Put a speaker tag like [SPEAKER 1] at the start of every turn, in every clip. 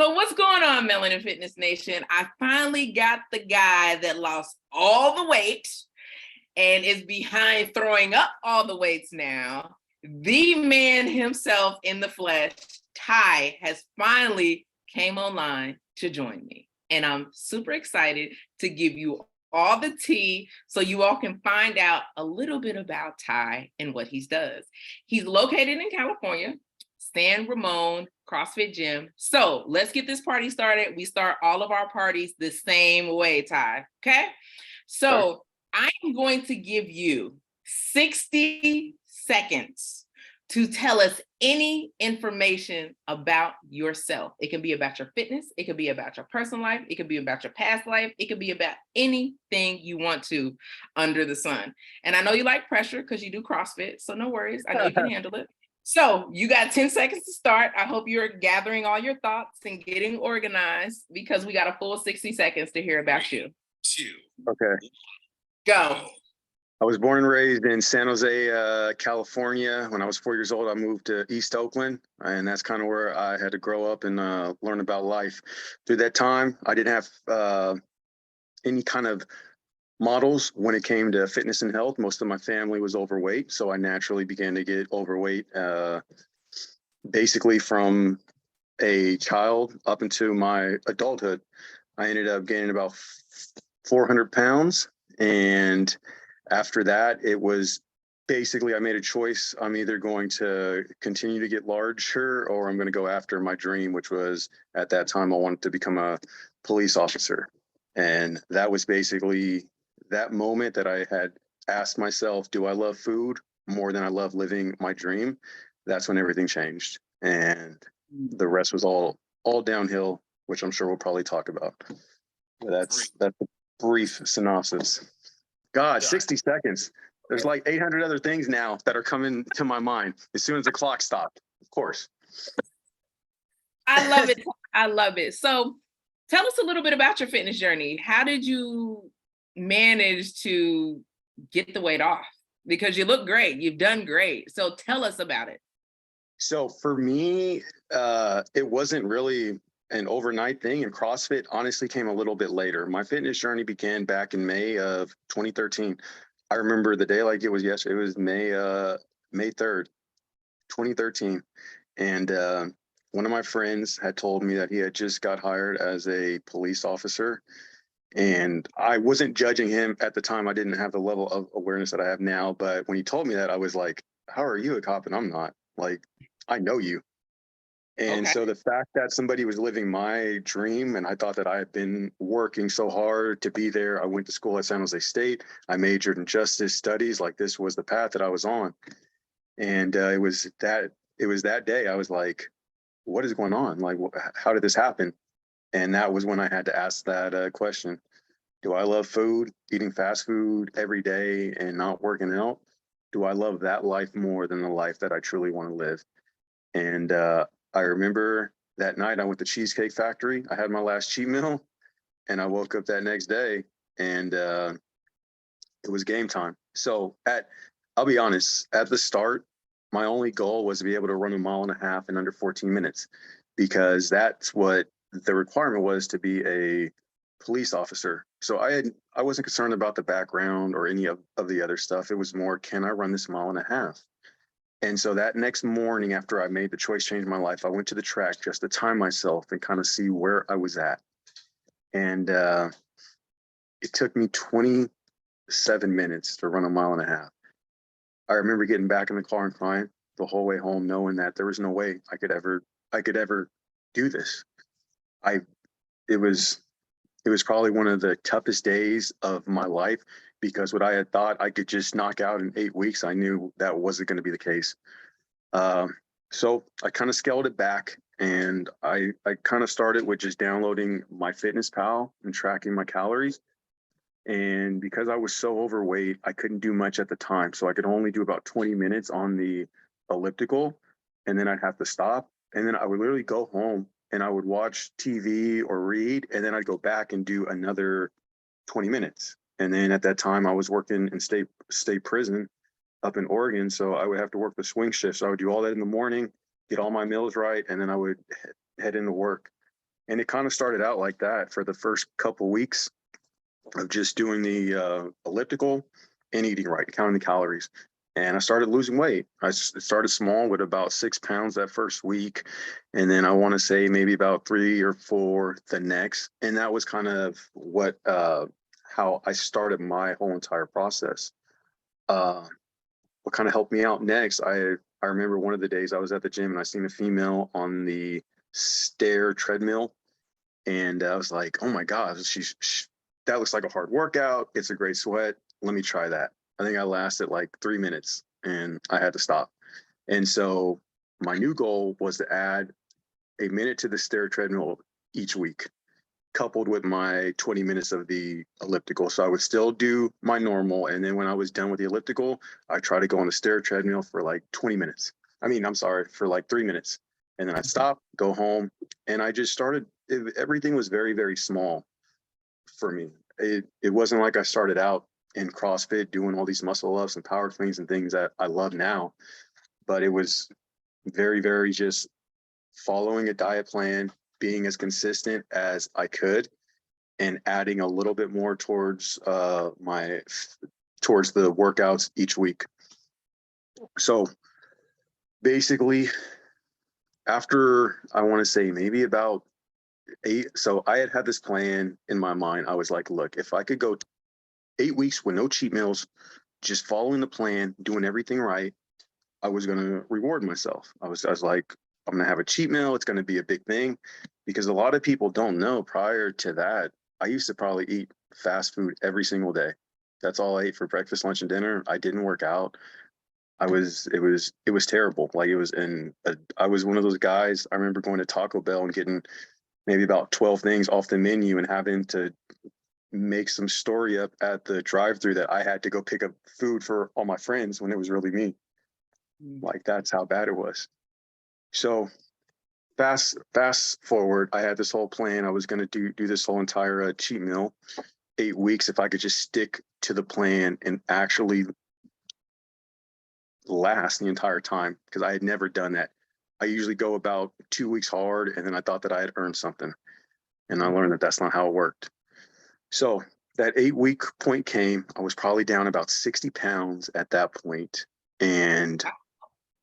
[SPEAKER 1] So what's going on, Melanin Fitness Nation? I finally got the guy that lost all the weight and is behind throwing up all the weights now. The man himself in the flesh, Ty, has finally came online to join me. And I'm super excited to give you all the tea so you all can find out a little bit about Ty and what he does. He's located in California, San Ramon CrossFit Gym. So let's get this party started. We start all of our parties the same way, Ty. Okay. So I'm going to give you 60 seconds to tell us any information about yourself. It can be about your fitness. It could be about your personal life. It could be about your past life. It could be about anything you want to under the sun. And I know you like pressure because you do CrossFit. So no worries. I know you can handle it. So you got 10 seconds to start. I hope you're gathering all your thoughts and getting organized because we got a full 60 seconds to hear about you.
[SPEAKER 2] Okay.
[SPEAKER 1] Go.
[SPEAKER 2] I was born and raised in San Jose, California. When I was 4 years old, I moved to East Oakland, and that's kind of where I had to grow up and learn about life. Through that time, I didn't have any kind of models when it came to fitness and health. Most of my family was overweight, so I naturally began to get overweight basically from a child up into my adulthood. I ended up gaining about 400 pounds, and after that, it was basically I made a choice. I'm either going to continue to get larger or I'm going to go after my dream, which was at that time I wanted to become a police officer. And that was basically that moment that I had asked myself, do I love food more than I love living my dream? That's when everything changed. And the rest was all downhill, which I'm sure we'll probably talk about. That's a brief synopsis. God, 60 seconds. There's like 800 other things now that are coming to my mind as soon as the clock stopped, of course.
[SPEAKER 1] I love it. I love it. So tell us a little bit about your fitness journey. How did you manage to get the weight off? Because you look great. You've done great. So tell us about it.
[SPEAKER 2] So for me, it wasn't really an overnight thing, and CrossFit honestly came a little bit later. My fitness journey began back in May of 2013. I remember the day like it was yesterday. It was May 3rd, 2013. And one of my friends had told me that he had just got hired as a police officer. And I wasn't judging him at the time. I didn't have the level of awareness that I have now. But when he told me that, I was like, how are you a cop and I'm not? Like, I know you. And so the fact that somebody was living my dream, and I thought that I had been working so hard to be there. I went to school at San Jose State. I majored in justice studies. Like this was the path that I was on. And it was that day I was like, what is going on? Like, how did this happen? And that was when I had to ask that question. Do I love food, eating fast food every day and not working out? Do I love that life more than the life that I truly want to live? And I remember that night I went to Cheesecake Factory. I had my last cheat meal and I woke up that next day and it was game time. So I'll be honest, at the start, my only goal was to be able to run 1.5 miles in under 14 minutes because that's what the requirement was to be a police officer. So I wasn't concerned about the background or any of the other stuff. It was more, can I run this 1.5 miles? And so that next morning after I made the choice, changed my life, I went to the track just to time myself and kind of see where I was at. And it took me 27 minutes to run 1.5 miles. I remember getting back in the car and crying the whole way home, knowing that there was no way I could ever do this. It was probably one of the toughest days of my life because what I had thought I could just knock out in 8 weeks, I knew that wasn't going to be the case. So I kind of scaled it back and I kind of started with just downloading MyFitnessPal and tracking my calories. And because I was so overweight, I couldn't do much at the time. So I could only do about 20 minutes on the elliptical and then I'd have to stop. And then I would literally go home and I would watch TV or read, and then I'd go back and do another 20 minutes. And then at that time I was working in state prison up in Oregon. So I would have to work the swing shift. So I would do all that in the morning, get all my meals right. And then I would head into work. And it kind of started out like that for the first couple weeks of just doing the elliptical and eating right, counting the calories. And I started losing weight. Started small with about 6 pounds that first week. And then I want to say maybe about 3 or 4 the next. And that was kind of how I started my whole entire process. Uh, what kind of helped me out next, I remember one of the days I was at the gym and I seen a female on the stair treadmill, and I was like, oh my god, that looks like a hard workout. It's a great sweat. Let me try that. I think I lasted like 3 minutes and I had to stop. And so my new goal was to add a minute to the stair treadmill each week, coupled with my 20 minutes of the elliptical. So I would still do my normal. And then when I was done with the elliptical, I try to go on the stair treadmill for like 20 minutes. I'm sorry, for like 3 minutes. And then I'd stop, go home. And I just started, everything was very, very small for me. It wasn't like I started out in CrossFit doing all these muscle ups and power cleans and things that I love now, but it was very, very just following a diet plan, being as consistent as I could, and adding a little bit more towards towards the workouts each week. So basically, after I want to say maybe about 8, so I had this plan in my mind. I was like, look, if I could go 8 weeks with no cheat meals, just following the plan, doing everything right, I was going to reward myself. I was like, I'm going to have a cheat meal. It's going to be a big thing, because a lot of people don't know, prior to that, I used to probably eat fast food every single day. That's all I ate for breakfast, lunch, and dinner. I didn't work out. It was terrible. Like, I was one of those guys. I remember going to Taco Bell and getting maybe about 12 things off the menu and having to make some story up at the drive-through that I had to go pick up food for all my friends when it was really me. Like, that's how bad it was. So fast forward, I had this whole plan. I was going to do this whole entire cheat meal, 8 weeks, if I could just stick to the plan and actually last the entire time, because I had never done that. I usually go about 2 weeks hard, and then I thought that I had earned something, and I learned that that's not how it worked. So that 8 week point came. I was probably down about 60 pounds at that point, and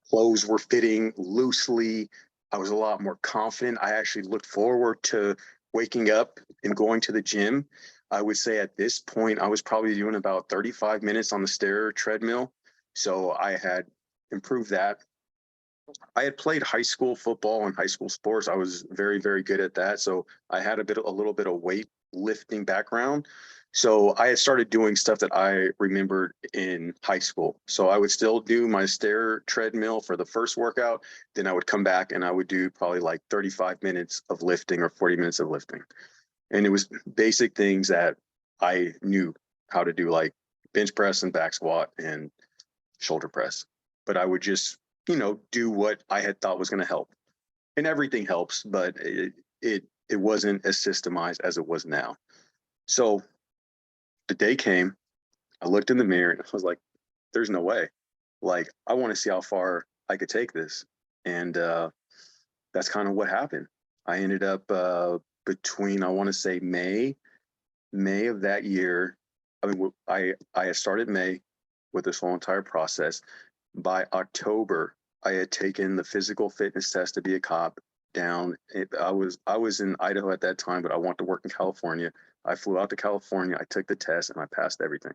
[SPEAKER 2] clothes were fitting loosely. I was a lot more confident. I actually looked forward to waking up and going to the gym. I would say at this point, I was probably doing about 35 minutes on the stair treadmill. So I had improved that. I had played high school football and high school sports. I was very, very good at that. So I had a little bit of weight lifting background. So I had started doing stuff that I remembered in high school. So I would still do my stair treadmill for the first workout. Then I would come back and I would do probably like 35 minutes of lifting or 40 minutes of lifting. And it was basic things that I knew how to do, like bench press and back squat and shoulder press. But I would just, do what I had thought was going to help. And everything helps, but it wasn't as systemized as it was now. So the day came, I looked in the mirror and I was like, there's no way. Like, I want to see how far I could take this. And that's kind of what happened. I ended up between, I want to say May of that year. I had started May with this whole entire process. By October, I had taken the physical fitness test to be a cop down. I was in Idaho at that time, but I wanted to work in California. I flew out to California. I took the test and I passed everything.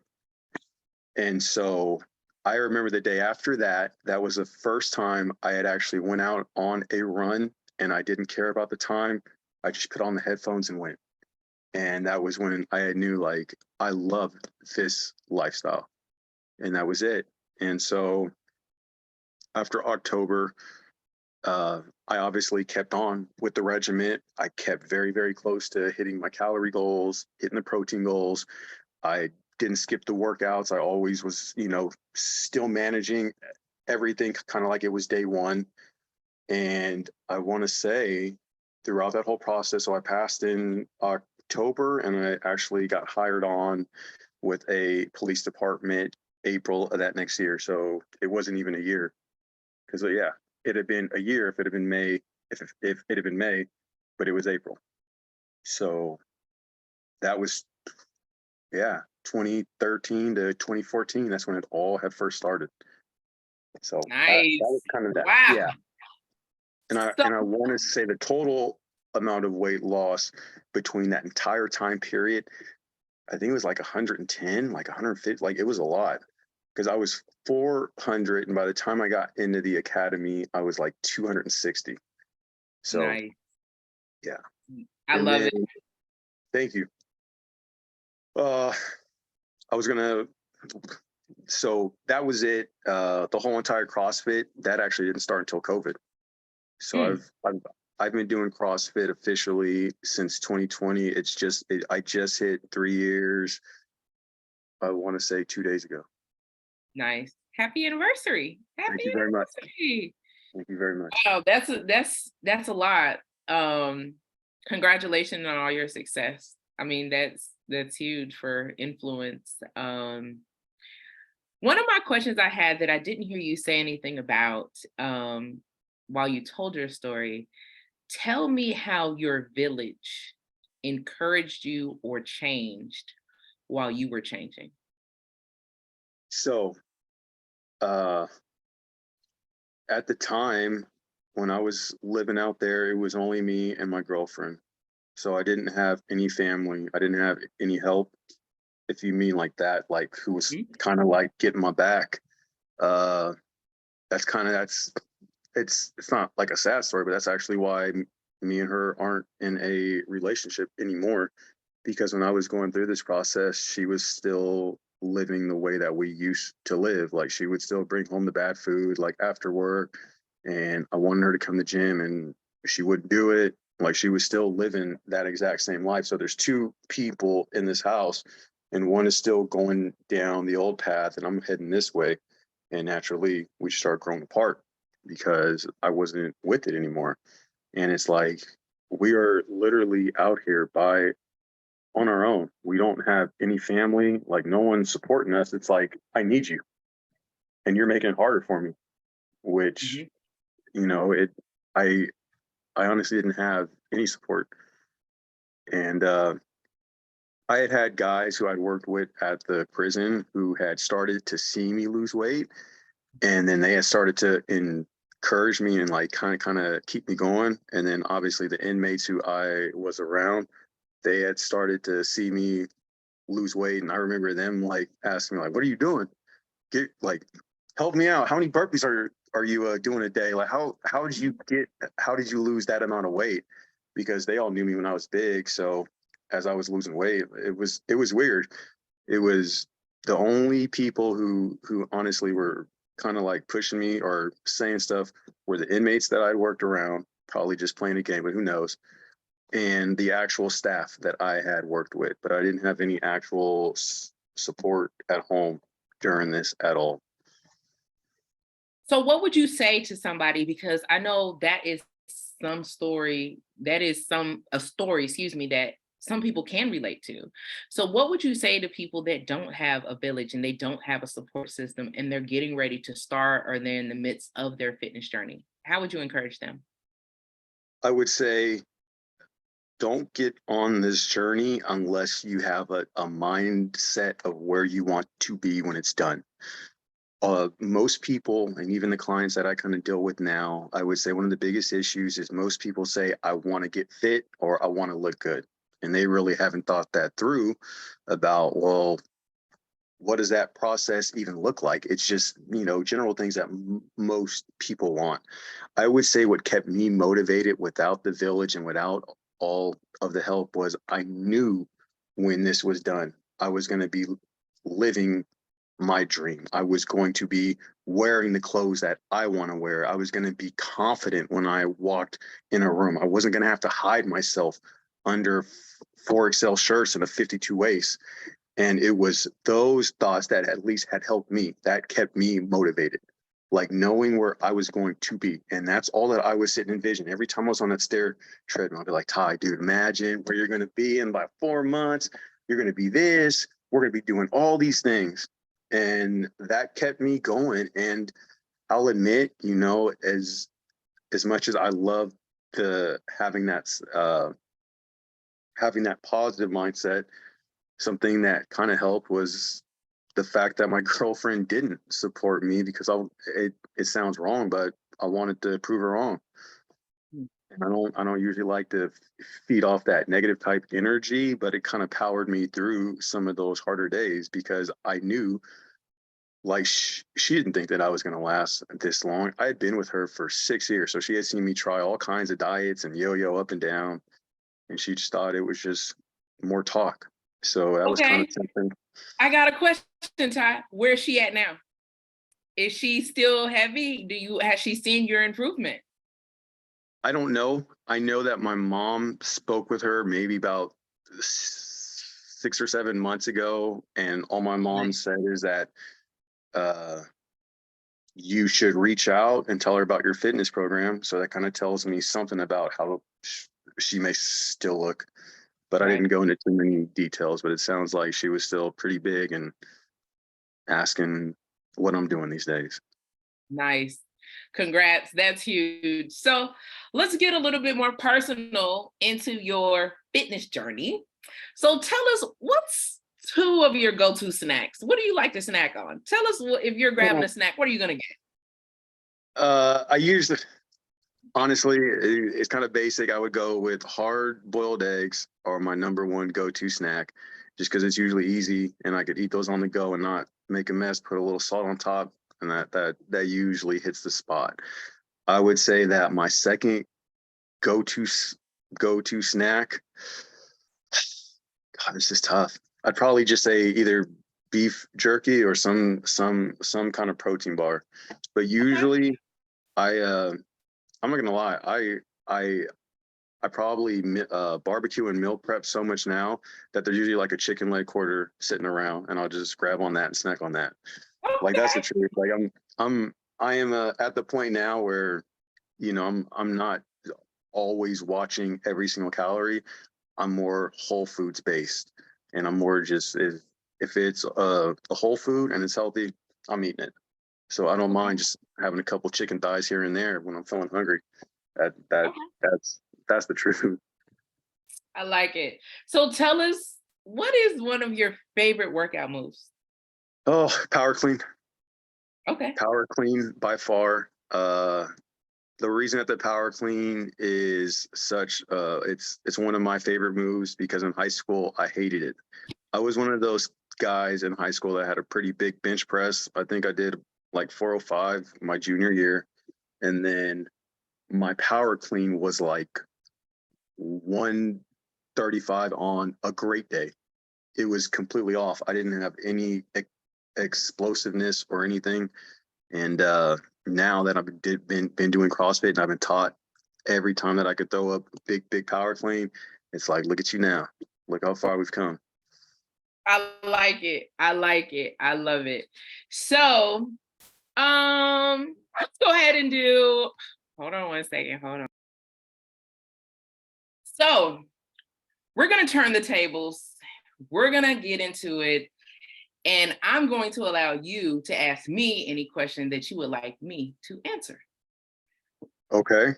[SPEAKER 2] And so I remember the day after that, that was the first time I had actually went out on a run, and I didn't care about the time. I just put on the headphones and went. And that was when I knew, like, I love this lifestyle. And that was it. And so after October, I obviously kept on with the regiment. I kept very, very close to hitting my calorie goals, hitting the protein goals. I didn't skip the workouts. I always was, still managing everything kind of like it was day one. And I want to say throughout that whole process, so I passed in October, and I actually got hired on with a police department April of that next year. So it wasn't even a year, because yeah, it had been a year if it had been May, if it had been May, but it was April. So that was, yeah, 2013 to 2014. That's when it all had first started. So that was
[SPEAKER 1] Nice.
[SPEAKER 2] kind of that.
[SPEAKER 1] Wow.
[SPEAKER 2] Yeah. And I
[SPEAKER 1] So
[SPEAKER 2] and I want to say the total amount of weight loss between that entire time period, I think it was like 110, like 150, like it was a lot because I was 400, and by the time I got into the academy, I was like 260. So
[SPEAKER 1] nice.
[SPEAKER 2] yeah,
[SPEAKER 1] I
[SPEAKER 2] and
[SPEAKER 1] love
[SPEAKER 2] then
[SPEAKER 1] it.
[SPEAKER 2] thank you. Uh, I was gonna. So that was it. The whole entire CrossFit that actually didn't start until COVID. So
[SPEAKER 1] Mm,
[SPEAKER 2] I've been doing CrossFit officially since 2020. I just hit 3 years. I want to say 2 days ago.
[SPEAKER 1] nice. Happy anniversary.
[SPEAKER 2] Thank
[SPEAKER 1] Happy
[SPEAKER 2] you very much.
[SPEAKER 1] anniversary.
[SPEAKER 2] Thank you very much.
[SPEAKER 1] Wow, that's a lot. Um, Congratulations on all your success. I mean, that's huge for influence. One of my questions I had that I didn't hear you say anything about while you told your story, tell me how your village encouraged you or changed while you were changing.
[SPEAKER 2] So uh, at the time when I was living out there, it was only me and my girlfriend. So I didn't have any family. I didn't have any help, if you mean like that, like who was
[SPEAKER 1] Mhm.
[SPEAKER 2] kind of like getting my back. Uh, that's it's not like a sad story, but that's actually why me and her aren't in a relationship anymore. Because when I was going through this process, she was still living the way that we used to live. Like she would still bring home the bad food, like after work, and I wanted her to come to the gym, and she wouldn't do it. Like she was still living that exact same life. So there's two people in this house, and one is still going down the old path, and I'm heading this way. And naturally, we start growing apart because I wasn't with it anymore. And it's like we are literally out here by on our own. We don't have any family, like no one's supporting us. It's like, I need you and you're making it harder for me, which,
[SPEAKER 1] Mhm.
[SPEAKER 2] you know, it, I, I honestly didn't have any support. And I had had guys who I'd worked with at the prison who had started to see me lose weight. And then they had started to encourage me and like kind of keep me going. And then obviously the inmates who I was around, they had started to see me lose weight. And I remember them like asking me like, "What are you doing? Get like, help me out. How many burpees are you doing a day? Like, how did you lose that amount of weight?" Because they all knew me when I was big. So as I was losing weight, it was weird. It was the only people who honestly were kind of like pushing me or saying stuff were the inmates that I'd worked around, probably just playing a game, but who knows, and the actual staff that I had worked with, but I didn't have any actual support at home during this at all.
[SPEAKER 1] So what would you say to somebody, because I know that is a story, excuse me, that some people can relate to. So what would you say to people that don't have a village and they don't have a support system and they're getting ready to start or they're in the midst of their fitness journey? How would you encourage them?
[SPEAKER 2] I would say don't get on this journey unless you have a mindset of where you want to be when it's done. Most people, and even the clients that I kind of deal with now, I would say one of the biggest issues is most people say, I want to get fit or I want to look good. And they really haven't thought that through about, well, what does that process even look like? It's just, general things that most people want. I would say what kept me motivated without the village and without all of the help was I knew when this was done, I was going to be living my dream. I was going to be wearing the clothes that I want to wear. I was going to be confident when I walked in a room. I wasn't going to have to hide myself under 4XL shirts and a 52 waist. And it was those thoughts that at least had helped me, that kept me motivated, like knowing where I was going to be. And that's all that I was sitting in vision. Every time I was on that stair treadmill, I'd be like, Ty, dude, imagine where you're going to be in by 4 months. You're going to be this. We're going to be doing all these things. And that kept me going. And I'll admit, as much as I love the having that having that positive mindset, something that kind of helped was the fact that my girlfriend didn't support me because it sounds wrong, but I wanted to prove her wrong.
[SPEAKER 1] Mm.
[SPEAKER 2] And I don't usually like to feed off that negative type energy, but it kind of powered me through some of those harder days because I knew like she didn't think that I was going to last this long. I had been with her for 6 years, so she had seen me try all kinds of diets and yo-yo up and down, and she just thought it was just more talk. So that was kind of
[SPEAKER 1] Okay,
[SPEAKER 2] something.
[SPEAKER 1] I got a question, Ty. Where's she at now? Is she still heavy? Has she seen your improvement?
[SPEAKER 2] I don't know. I know that my mom spoke with her maybe about 6 or 7 months ago, and all my mom
[SPEAKER 1] Nice.
[SPEAKER 2] said is that uh, you should reach out and tell her about your fitness program. So that kind of tells me something about how she may still look. But I
[SPEAKER 1] Right.
[SPEAKER 2] didn't go into too many details. But it sounds like she was still pretty big and asking what I'm doing these days.
[SPEAKER 1] Nice. Congrats. That's huge. So let's get a little bit more personal into your fitness journey. So tell us, what's two of your go-to snacks? What do you like to snack on? Tell us if you're grabbing a snack, what are you going to get?
[SPEAKER 2] I usually, honestly, it's kind of basic. I would go with hard boiled eggs or my number one go-to snack, just because it's usually easy and I could eat those on the go and not make a mess. Put a little salt on top, and that usually hits the spot. I would say that my second go-to go-to snack. God, this is tough. I'd probably just say either beef jerky or some kind of protein bar. But
[SPEAKER 1] Okay.
[SPEAKER 2] usually, I'm not gonna lie, I I probably barbecue and meal prep so much now that there's usually like a chicken leg quarter sitting around, and I'll just grab on that and snack on that. Like that's the
[SPEAKER 1] Okay.
[SPEAKER 2] truth. Like I am at the point now where I'm not always watching every single calorie. I'm more whole foods based, and I'm more just if it's a whole food and it's healthy, I'm eating it. So I don't mind just having a couple chicken thighs here and there when I'm feeling hungry. That that
[SPEAKER 1] Okay.
[SPEAKER 2] that's the truth.
[SPEAKER 1] I like it. So tell us, what is one of your favorite workout moves?
[SPEAKER 2] Oh, power clean,
[SPEAKER 1] Okay.
[SPEAKER 2] power clean by far. The reason that the power clean is such it's one of my favorite moves because in high school I hated it. I was one of those guys in high school that had a pretty big bench press. I think I did like 405 my junior year, and then my power clean was like 135 on a great day. It was completely off. I didn't have any explosiveness or anything. And now that I've been doing CrossFit and I've been taught every time that I could throw up big power clean, it's like, look at you now. Look how far we've come.
[SPEAKER 1] I like it. I like it. I love it. So, let's go ahead and do, hold on one second. Hold on. So, we're going to turn the tables. We're going to get into it. And I'm going to allow you to ask me any question that you would like me to answer.
[SPEAKER 2] Okay.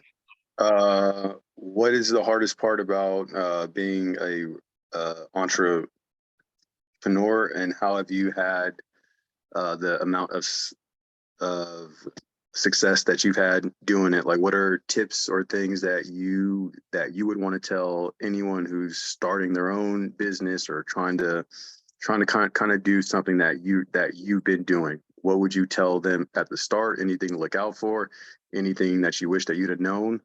[SPEAKER 2] What is the hardest part about being a entrepreneur, and how have you had the amount of success that you've had doing it? Like, what are tips or things that you would want to tell anyone who's starting their own business or trying to kind of do something that you've been doing? What would you tell them at the start? Anything to look out for? Anything that you wish that you'd have known?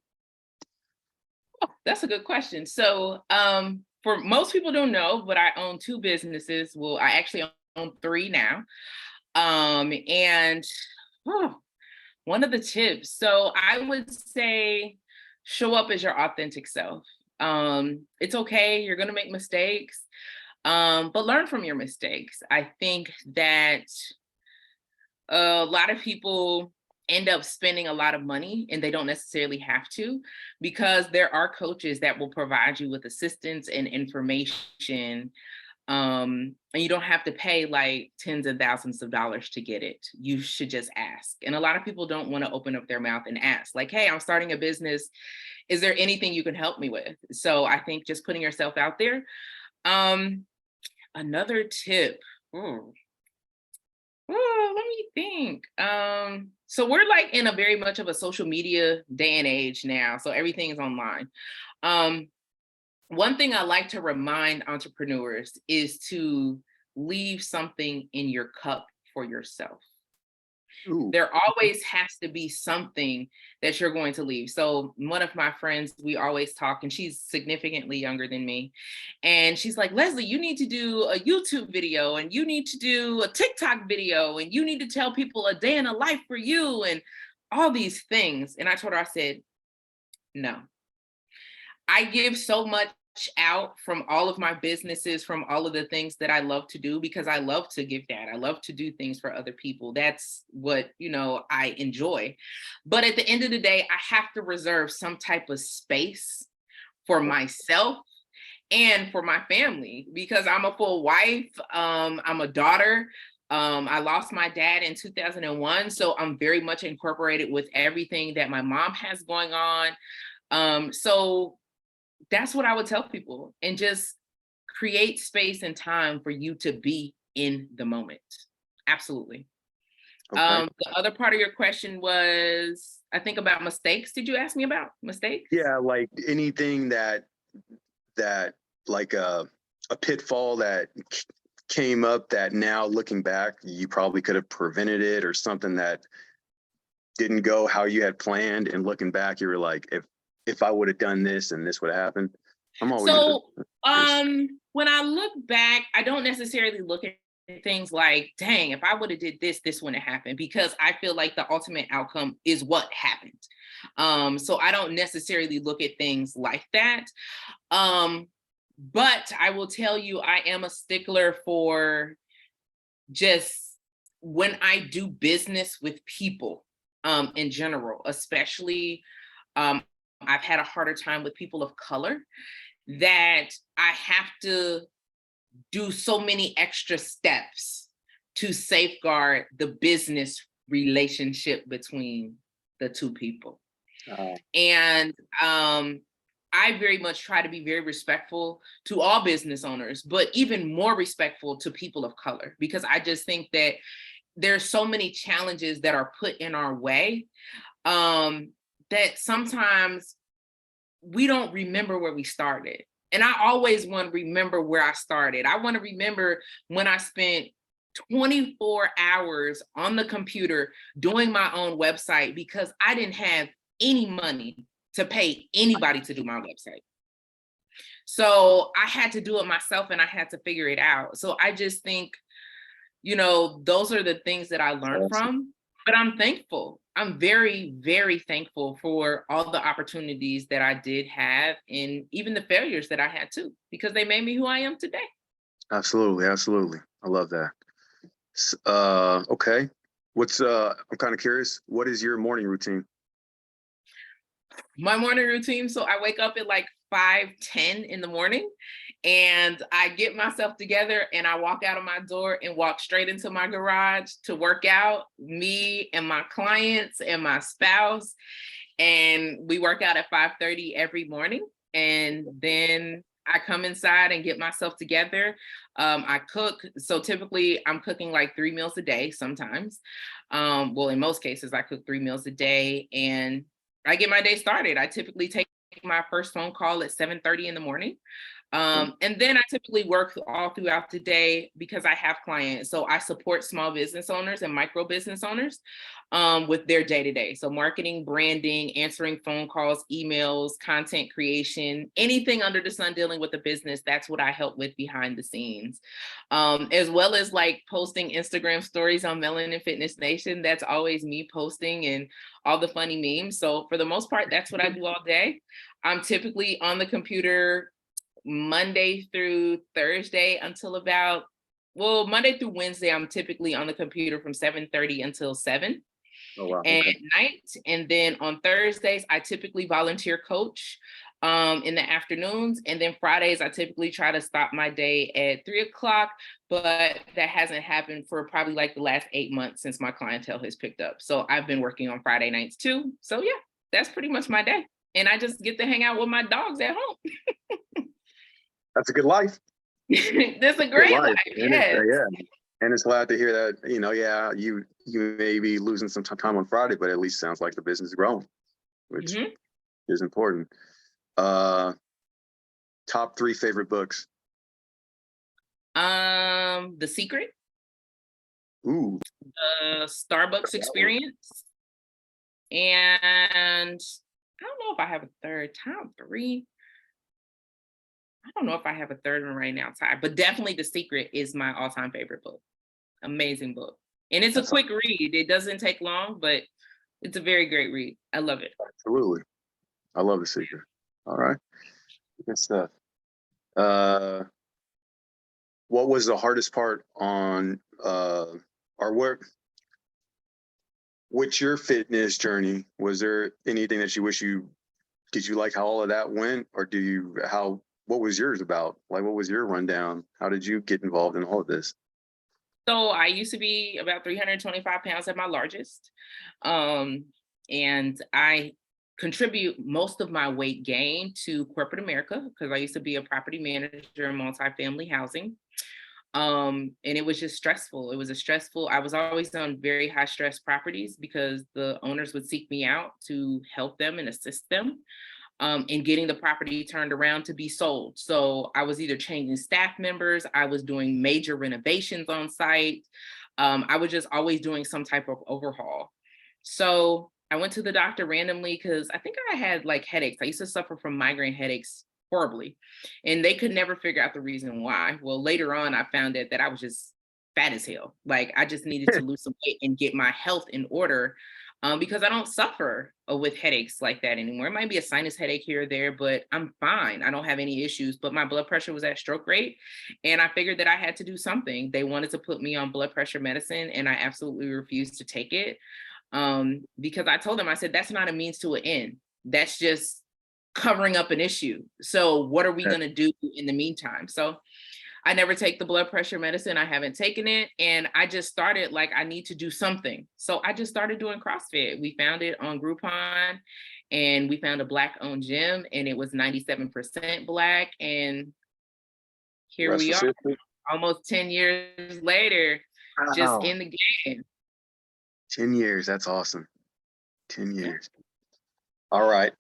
[SPEAKER 1] Oh, that's a good question. So, for most people don't know, but I own two businesses. Well, I actually own three now. And oh, one of the tips. So I would say show up as your authentic self. It's okay. You're gonna make mistakes, but learn from your mistakes. I think that a lot of people end up spending a lot of money and they don't necessarily have to, because there are coaches that will provide you with assistance and information And you don't have to pay like tens of thousands of dollars to get it. You should just ask. And a lot of people don't want to open up their mouth and ask, like, hey, I'm starting a business. Is there anything you can help me with? So I think just putting yourself out there. Another tip. Ooh. Oh, let me think. So we're like in a very much of a social media day and age now. So everything is online. Um, One thing I like to remind entrepreneurs is to leave something in your cup for yourself.
[SPEAKER 2] Ooh,
[SPEAKER 1] There
[SPEAKER 2] okay.
[SPEAKER 1] always has to be something that you're going to leave. So one of my friends, we always talk, and she's significantly younger than me. And she's like, Leslie, you need to do a YouTube video, and you need to do a TikTok video, and you need to tell people a day in a life for you, and all these things. And I told her, I said, no. I give so much out from all of my businesses, from all of the things that I love to do, because I love to give that. I love to do things for other people. That's what, I enjoy. But at the end of the day, I have to reserve some type of space for myself and for my family, because I'm a full wife. I'm a daughter. I lost my dad in 2001. So I'm very much incorporated with everything that my mom has going on. So that's what I would tell people, and just create space and time for you to be in the moment. Absolutely.
[SPEAKER 2] Okay.
[SPEAKER 1] The other part of your question was, I think, about mistakes. Did you ask me about mistakes?
[SPEAKER 2] Yeah, like anything that like a pitfall that came up that now looking back you probably could have prevented it, or something that didn't go how you had planned, and looking back you were like, if I would have done this and this would have happened. I'm always
[SPEAKER 1] So,
[SPEAKER 2] curious.
[SPEAKER 1] when I look back, I don't necessarily look at things like, dang, if I would have did this, this wouldn't have happened, because I feel like the ultimate outcome is what happened. So I don't necessarily look at things like that. Um, but I will tell you, I am a stickler for just when I do business with people, in general, especially, um, I've had a harder time with people of color, that I have to do so many extra steps to safeguard the business relationship between the two people.
[SPEAKER 2] uh,
[SPEAKER 1] And I very much try to be very respectful to all business owners, but even more respectful to people of color, because I just think that there's so many challenges that are put in our way, that sometimes we don't remember where we started. And I always want to remember where I started. I want to remember when I spent 24 hours on the computer doing my own website, because I didn't have any money to pay anybody to do my website. So I had to do it myself, and I had to figure it out. So I just think, those are the things that I
[SPEAKER 2] that's
[SPEAKER 1] learned
[SPEAKER 2] awesome.
[SPEAKER 1] from. But I'm thankful. I'm very, very thankful for all the opportunities that I did have, and even the failures that I had too, because they made me who I am today.
[SPEAKER 2] Absolutely, absolutely. I love that. Okay. I'm kind of curious. What is your morning routine?
[SPEAKER 1] My morning routine. So I wake up at like 5:10 in the morning, and I get myself together, and I walk out of my door and walk straight into my garage to work out, me and my clients and my spouse. And we work out at 5:30 every morning. And then I come inside and get myself together. I cook. So typically I'm cooking like 3 meals a day sometimes. Well, in most cases, I cook 3 meals a day, and I get my day started. I typically take my first phone call at 7:30 in the morning. And then I typically work all throughout the day, because I have clients. So I support small business owners and micro business owners, with their day to day. So marketing, branding, answering phone calls, emails, content creation, anything under the sun dealing with the business. That's what I help with behind the scenes, as well as like posting Instagram stories on Melanin Fitness Nation. That's always me posting, and all the funny memes. So for the most part, that's what I do all day. I'm typically on the computer Monday through Thursday until about, well, Monday through Wednesday, I'm typically on the computer from 7:30 until 7.
[SPEAKER 2] Oh, wow.
[SPEAKER 1] and
[SPEAKER 2] Okay.
[SPEAKER 1] night. And then on Thursdays, I typically volunteer coach in the afternoons. And then Fridays, I typically try to stop my day at 3 o'clock, but that hasn't happened for probably like the last 8 months since my clientele has picked up. So I've been working on Friday nights too. So yeah, that's pretty much my day. And I just get to hang out with my dogs at home.
[SPEAKER 2] That's a good life.
[SPEAKER 1] That's a
[SPEAKER 2] Good
[SPEAKER 1] great
[SPEAKER 2] life.
[SPEAKER 1] life.
[SPEAKER 2] And it's,
[SPEAKER 1] Yes.
[SPEAKER 2] yeah. And it's glad to hear that, yeah, you may be losing some time on Friday, but at least sounds like the business is growing, which
[SPEAKER 1] Mhm.
[SPEAKER 2] is important. Uh, Top 3 favorite books.
[SPEAKER 1] The Secret,
[SPEAKER 2] Ooh,
[SPEAKER 1] Starbucks
[SPEAKER 2] that one.
[SPEAKER 1] Experience, and I don't know if I have a third. Top three. I don't know if I have a third one right now, Ty, but definitely The Secret is my all-time favorite book. Amazing book. And it's a
[SPEAKER 2] That's
[SPEAKER 1] quick read. It doesn't take long, but it's a very great read. I love it.
[SPEAKER 2] absolutely. I love The Secret. All right. Good stuff. Uh, what was the hardest part on our work with your fitness journey? Was there anything that you wish did you like how all of that went, or what was yours about? Like, what was your rundown? How did you get involved in all of this?
[SPEAKER 1] So I used to be about 325 pounds at my largest. Um, and I contribute most of my weight gain to corporate America because I used to be a property manager in multifamily housing. And it was just stressful. It was I was always on very high stress properties because the owners would seek me out to help them and assist them in getting the property turned around to be sold. So I was either changing staff members, I was doing major renovations on site. I was just always doing some type of overhaul. So I went to the doctor randomly because I think I had like headaches. I used to suffer from migraine headaches horribly, and they could never figure out the reason why. Well, later on, I found out that I was just fat as hell. Like I just needed to lose some weight and get my health in order because I don't suffer with headaches like that anymore. It might be a sinus headache here or there, but I'm fine. I don't have any issues. But my blood pressure was at stroke rate, and I figured that I had to do something. They wanted to put me on blood pressure medicine, and I absolutely refused to take it because I told them, I said, that's not a means to an end. That's just covering up an issue. So what are we
[SPEAKER 2] Yeah.
[SPEAKER 1] going to do in the meantime? So I never take the blood pressure medicine. I haven't taken it. And I just started like, I need to do something. So I just started doing CrossFit. We found it on Groupon and we found a Black owned gym and it was 97% Black. And
[SPEAKER 2] The
[SPEAKER 1] here
[SPEAKER 2] rest
[SPEAKER 1] we
[SPEAKER 2] was
[SPEAKER 1] are
[SPEAKER 2] history.
[SPEAKER 1] almost 10 years later, just
[SPEAKER 2] Wow.
[SPEAKER 1] in the game.
[SPEAKER 2] 10 years. That's awesome. 10
[SPEAKER 1] Yeah.
[SPEAKER 2] years. All right.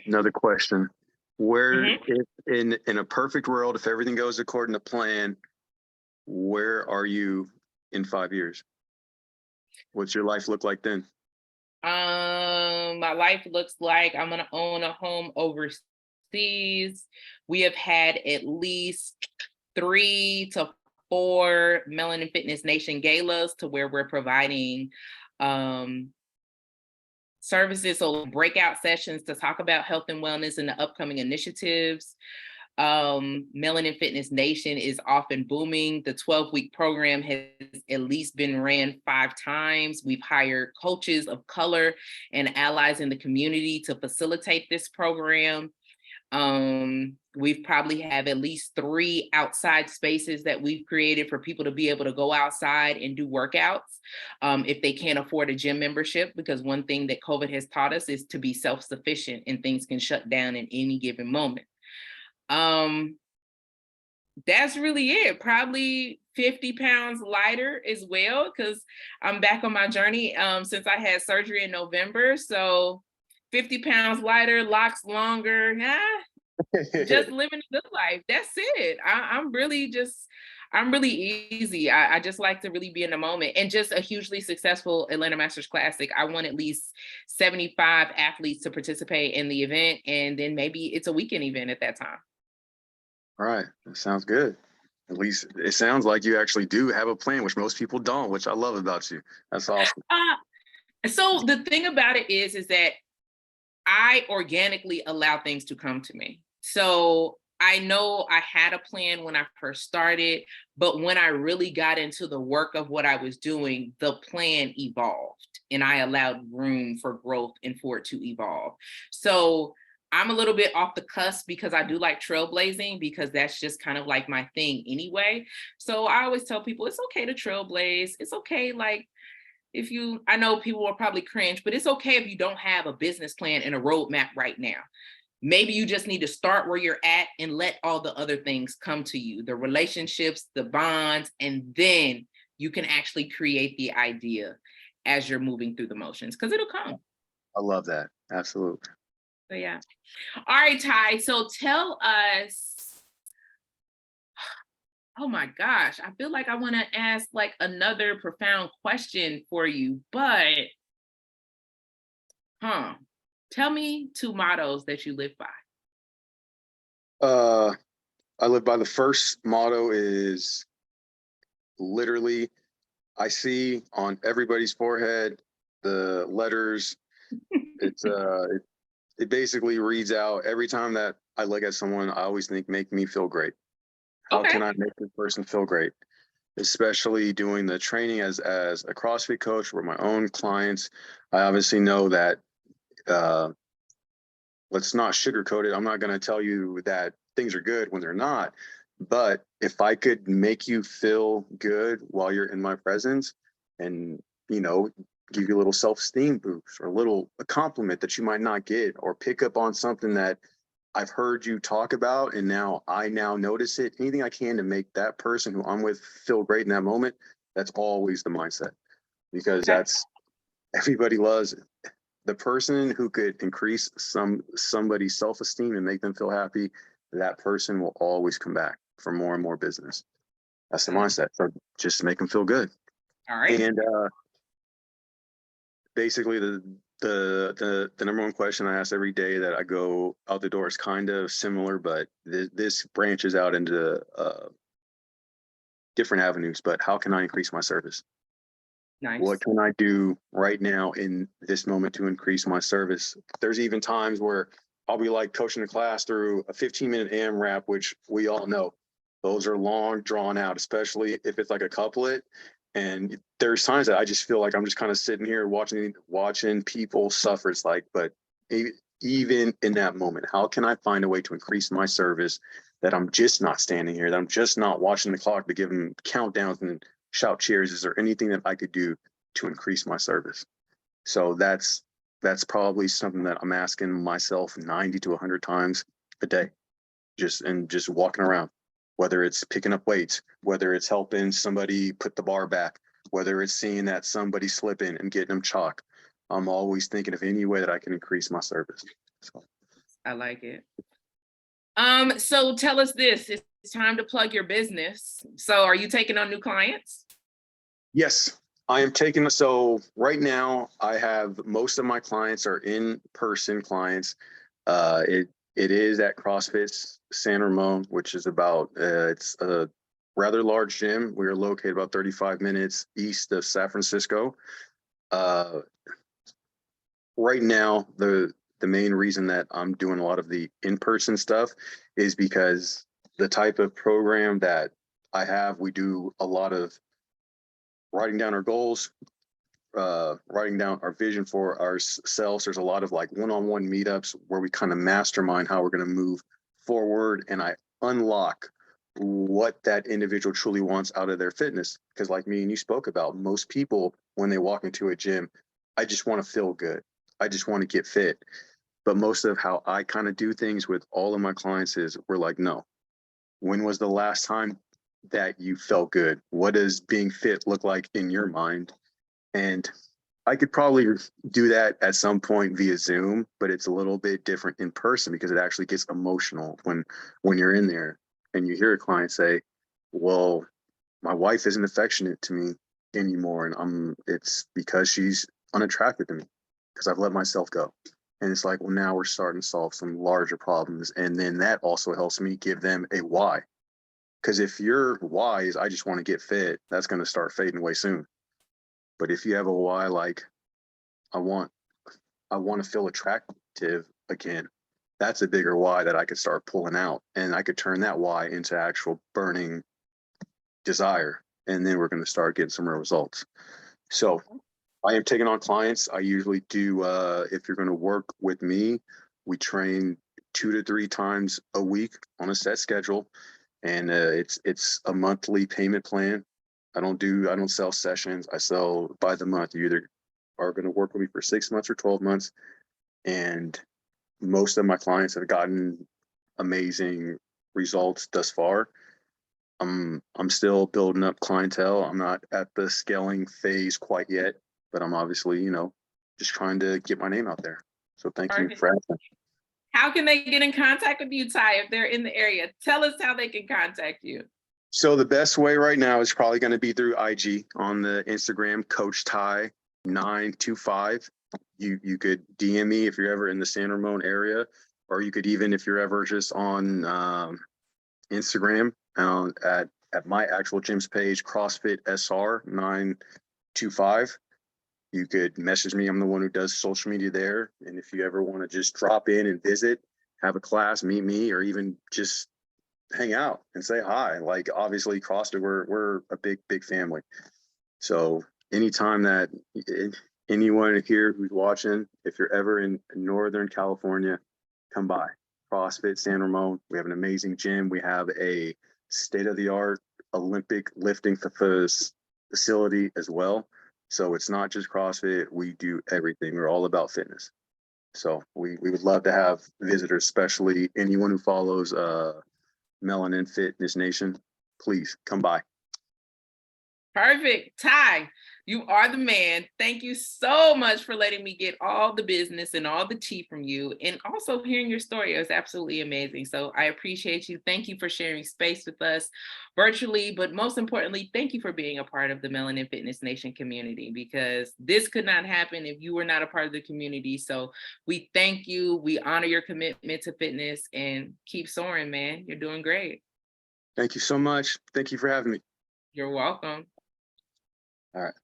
[SPEAKER 2] Another question. Where,
[SPEAKER 1] Mhm.
[SPEAKER 2] if in a perfect world, if everything goes according to plan, where are you in 5 years? What's your life look like then?
[SPEAKER 1] My life looks like I'm gonna own a home overseas. We have had at least 3 to 4 Melanin Fitness Nation galas to where we're providing um services, so breakout sessions to talk about health and wellness and the upcoming initiatives. Melanin Fitness Nation is often booming. The 12-week program has at least been ran 5 times. We've hired coaches of color and allies in the community to facilitate this program. We've probably have at least 3 outside spaces that we've created for people to be able to go outside and do workouts if they can't afford a gym membership, because one thing that COVID has taught us is to be self-sufficient and things can shut down in any given moment. Um, that's really it. Probably 50 pounds lighter as well, because I'm back on my journey since I had surgery in November. So 50 pounds lighter, locks longer, just living a good life. That's it. I'm really easy. I just like to really be in the moment and just a hugely successful Atlanta Masters Classic. I want at least 75 athletes to participate in the event, and then maybe it's a weekend event at that time.
[SPEAKER 2] All right. That sounds good. At least it sounds like you actually do have a plan, which most people don't, which I love about you. That's awesome.
[SPEAKER 1] So the thing about it is that I organically allow things to come to me. So I know I had a plan when I first started, but when I really got into the work of what I was doing, the plan evolved and I allowed room for growth and for it to evolve. So I'm a little bit off the cusp because I do like trailblazing because that's just kind of like my thing anyway. So I always tell people it's okay to trailblaze. It's okay, like, if you, I know people will probably cringe, but it's okay if you don't have a business plan and a roadmap right now. Maybe you just need to start where you're at and let all the other things come to you, the relationships, the bonds, and then you can actually create the idea as you're moving through the motions because it'll come.
[SPEAKER 2] I love that. Absolutely.
[SPEAKER 1] So yeah. All right, Ty. So tell us, oh my gosh, I feel like I want to ask like another profound question for you, but tell me two mottos that you live by.
[SPEAKER 2] Uh, I live by the first motto is literally, I see on everybody's forehead the letters. It's it basically reads out every time that I look at someone, I always think, make me feel great. How
[SPEAKER 1] Okay.
[SPEAKER 2] can I make this person feel great? Especially doing the training as a CrossFit coach for my own clients. I obviously know that uh, let's not sugarcoat it. I'm not going to tell you that things are good when they're not. But if I could make you feel good while you're in my presence and, you know, give you a little self-esteem boost or a compliment that you might not get or pick up on something that I've heard you talk about and now I now notice it, anything I can to make that person who I'm with feel great in that moment, that's always the mindset because
[SPEAKER 1] Okay.
[SPEAKER 2] that's everybody loves the person who could increase somebody's self-esteem and make them feel happy. That person will always come back for more and more business. That's the
[SPEAKER 1] I like
[SPEAKER 2] mindset. So just make them feel good.
[SPEAKER 1] All right.
[SPEAKER 2] And basically, the number one question I ask every day that I go out the door is kind of similar, but this branches out into different avenues. But how can I increase my service? What
[SPEAKER 1] Nice.
[SPEAKER 2] can I do right now in this moment to increase my service? There's even times where I'll be like coaching a class through a 15-minute AMRAP, which we all know those are long, drawn out, especially if it's like a couplet. And there's times that I just feel like I'm just kind of sitting here watching people suffer. It's like, but even in that moment, how can I find a way to increase my service that I'm just not standing here, that I'm just not watching the clock to give them countdowns and shout cheers? Is there anything that I could do to increase my service? So that's probably something that I'm asking myself 90 to 100 times a day, just walking around, whether it's picking up weights, whether it's helping somebody put the bar back, whether it's seeing that somebody slipping and getting them chalk. I'm always thinking of any way that I can increase my service. So,
[SPEAKER 1] I like it. So tell us this. It's time to plug your business. So are you taking on new clients?
[SPEAKER 2] yes, I am taking. So right now, I have most of my clients are in-person clients. It is at CrossFit San Ramon, which is about it's a rather large gym. We are located about 35 minutes east of San Francisco. Uh, right now, the main reason that I'm doing a lot of the in-person stuff is because the type of program that I have, we do a lot of writing down our goals, writing down our vision for ourselves. There's a lot of like one-on-one meetups where we kind of mastermind how we're going to move forward, and I unlock what that individual truly wants out of their fitness. Because like me and you spoke about, most people when they walk into a gym, I just want to feel good. I just want to get fit. But most of how I kind of do things with all of my clients is we're like, no, when was the last time that you felt good? What does being fit look like in your mind? And I could probably do that at some point via Zoom, but it's a little bit different in person because it actually gets emotional when you're in there and you hear a client say, "Well, my wife isn't affectionate to me anymore, and it's because she's unattracted to me because I've let myself go." And it's like, well, now we're starting to solve some larger problems, and then that also helps me give them a why. Because if your why is I just want to get fit, that's going to start fading away soon. But if you have a why like I want I want to feel attractive again, that's a bigger why that I could start pulling out, and I could turn that why into actual burning desire. And then we're going to start getting some real results. So I am taking on clients. I usually do, if you're going to work with me, we train 2 to 3 times a week on a set schedule. And it's a monthly payment plan. I don't sell sessions. I sell by the month. You either are going to work with me for 6 months or 12 months. And most of my clients have gotten amazing results thus far. I'm still building up clientele. I'm not at the scaling phase quite yet, but I'm obviously, just trying to get my name out there. So thank you for asking.
[SPEAKER 1] How can they get in contact with you, Ty, if they're in the area? Tell us how they can contact you.
[SPEAKER 2] So the best way right now is probably going to be through IG on the Instagram, Coach Ty 925. You could DM me if you're ever in the San Ramon area, or you could even, if you're ever just on Instagram at my actual gym's page, CrossFit SR 925. You could message me. I'm the one who does social media there. And if you ever want to just drop in and visit, have a class, meet me, or even just hang out and say hi. Like, obviously CrossFit, we're a big family. So anytime that anyone here who's watching, if you're ever in Northern California, come by CrossFit San Ramon. We have an amazing gym. We have a state-of-the-art Olympic lifting facility as well. So it's not just CrossFit. We do everything. We're all about fitness. So we would love to have visitors, especially anyone who follows Melanin Fitness Nation. Please come by.
[SPEAKER 1] Perfect. Ty, you are the man. Thank you so much for letting me get all the business and all the tea from you. And also hearing your story. It was absolutely amazing. So I appreciate you. Thank you for sharing space with us virtually. But most importantly, thank you for being a part of the Melanin Fitness Nation community, because this could not happen if you were not a part of the community. So we thank you. We honor your commitment to fitness, and keep soaring, man. You're doing great.
[SPEAKER 2] Thank you so much. Thank you for having me.
[SPEAKER 1] You're welcome.
[SPEAKER 2] All right.